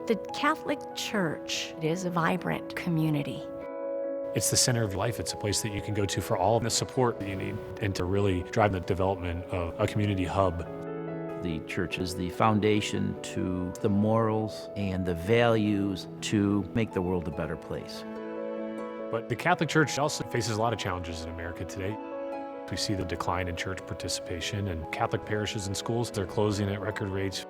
The Catholic Church is a vibrant community. It's the center of life. It's a place that you can go to for all the support that you need and to really drive the development of a community hub. The church is the foundation to the morals and the values to make the world a better place. But the Catholic Church also faces a lot of challenges in America today. We see the decline in church participation, and Catholic parishes and schools, they're closing at record rates.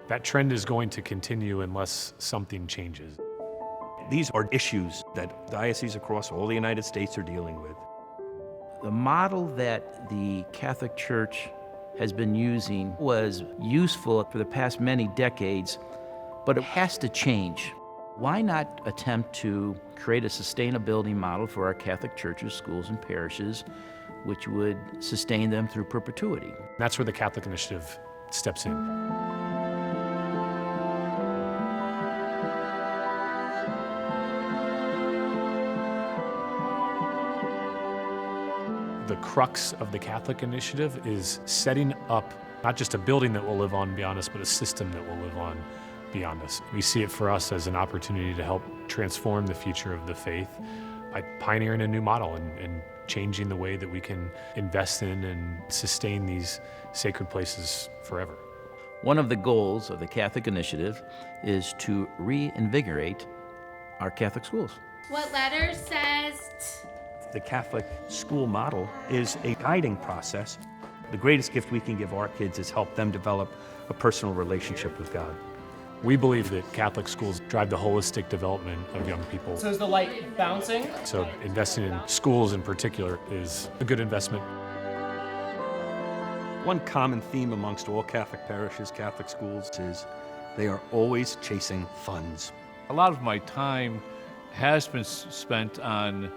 That trend is going to continue unless something changes. These are issues that dioceses across all the United States are dealing with. The model that the Catholic Church has been using was useful for the past many decades, but it has to change. Why not attempt to create a sustainability model for our Catholic churches, schools, and parishes, which would sustain them through perpetuity? That's where the Catholic Initiative steps in. The crux of the Catholic Initiative is setting up not just a building that will live on beyond us, but a system that will live on beyond us. We see it for us as an opportunity to help transform the future of the faith by pioneering a new model and changing the way that we can invest in and sustain these sacred places forever. One of the goals of the Catholic Initiative is to reinvigorate our Catholic schools. What letter says T? The Catholic school model is a guiding process. The greatest gift we can give our kids is help them develop a personal relationship with God. We believe that Catholic schools drive the holistic development of young people. So is the light bouncing? So investing in schools in particular is a good investment. One common theme amongst all Catholic parishes, Catholic schools, is they are always chasing funds. A lot of my time has been spent on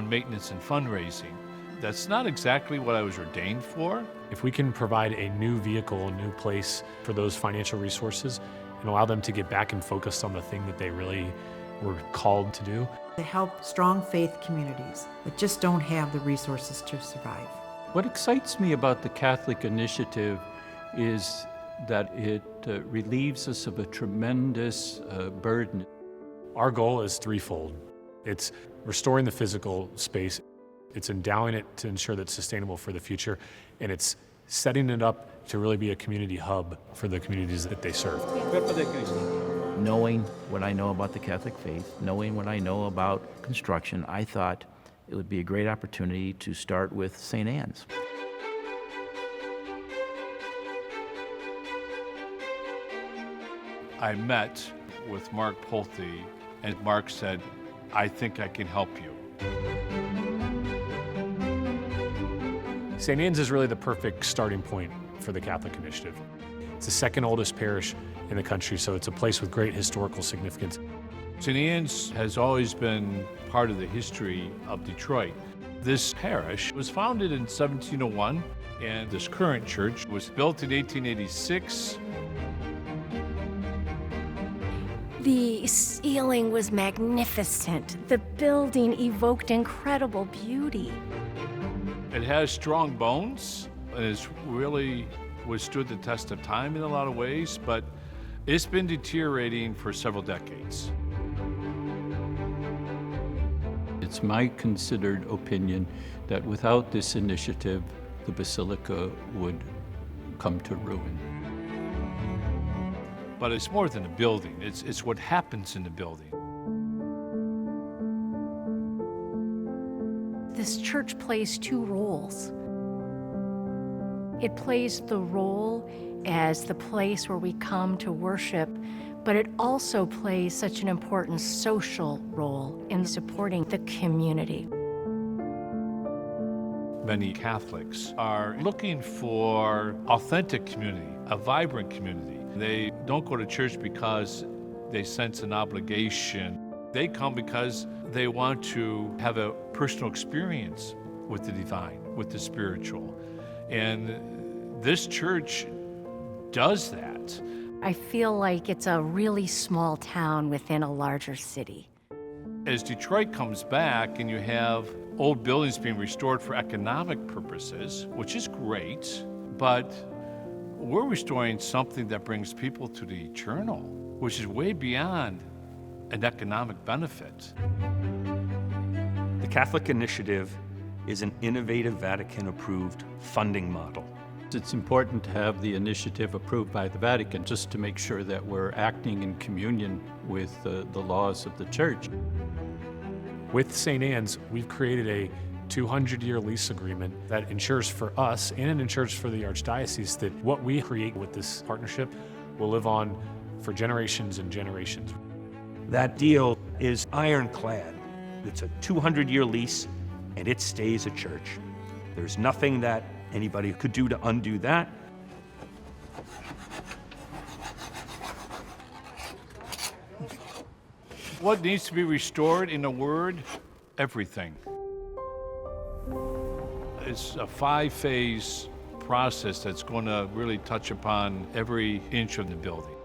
maintenance and fundraising. That's not exactly what I was ordained for. If we can provide a new vehicle, a new place for those financial resources and allow them to get back and focus on the thing that they really were called to do. They help strong faith communities that just don't have the resources to survive. What excites me about the Catholic Initiative is that it relieves us of a tremendous burden. Our goal is threefold. It's restoring the physical space, it's endowing it to ensure that it's sustainable for the future, and it's setting it up to really be a community hub for the communities that they serve. Knowing what I know about the Catholic faith, knowing what I know about construction, I thought it would be a great opportunity to start with Sainte Anne's. I met with Mark Pulte, and Mark said, I think I can help you. Sainte Anne's is really the perfect starting point for the Catholic Initiative. It's the second oldest parish in the country, so it's a place with great historical significance. Sainte Anne's has always been part of the history of Detroit. This parish was founded in 1701, and this current church was built in 1886. The ceiling was magnificent. The building evoked incredible beauty. It has strong bones, and it's really withstood the test of time in a lot of ways, but it's been deteriorating for several decades. It's my considered opinion that without this initiative, the Basilica would come to ruin. But it's more than a building. It's what happens in the building. This church plays two roles. It plays the role as the place where we come to worship, but it also plays such an important social role in supporting the community. Many Catholics are looking for authentic community, a vibrant community. They don't go to church because they sense an obligation. They come because they want to have a personal experience with the divine, with the spiritual. And this church does that. I feel like it's a really small town within a larger city. As Detroit comes back and you have old buildings being restored for economic purposes, which is great, but We're restoring something that brings people to the eternal, which is way beyond an economic benefit. The Catholic Initiative is an innovative Vatican-approved funding model. It's important to have the initiative approved by the Vatican just to make sure that we're acting in communion with the laws of the Church. With Sainte Anne's, we've created a 200-year lease agreement that ensures for us and it ensures for the Archdiocese that what we create with this partnership will live on for generations and generations. That deal is ironclad. It's a 200-year lease, and it stays a church. There's nothing that anybody could do to undo that. What needs to be restored in a word? Everything. It's a 5-phase process that's going to really touch upon every inch of the building.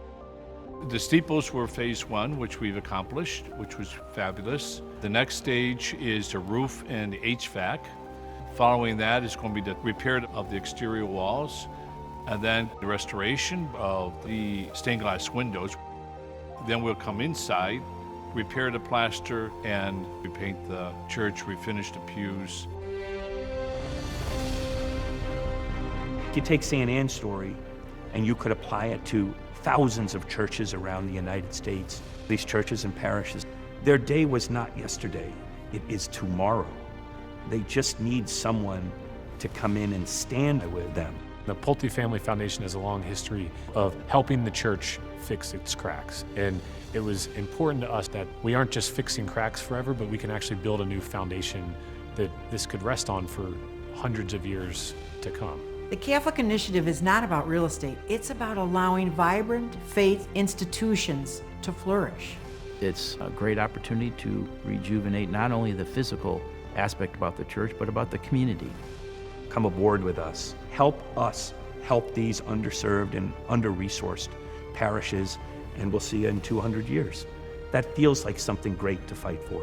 The steeples were phase 1, which we've accomplished, which was fabulous. The next stage is the roof and the HVAC. Following that is going to be the repair of the exterior walls, and then the restoration of the stained glass windows. Then we'll come inside, repair the plaster, and repaint the church, refinish the pews. You take Sainte Anne's story and you could apply it to thousands of churches around the United States. These churches and parishes, their day was not yesterday, it is tomorrow. They just need someone to come in and stand with them. The Pulte Family Foundation has a long history of helping the church fix its cracks. And it was important to us that we aren't just fixing cracks forever, but we can actually build a new foundation that this could rest on for hundreds of years to come. The Catholic Initiative is not about real estate. It's about allowing vibrant faith institutions to flourish. It's a great opportunity to rejuvenate not only the physical aspect about the church, but about the community. Come aboard with us. Help us help these underserved and under-resourced parishes, and we'll see you in 200 years. That feels like something great to fight for.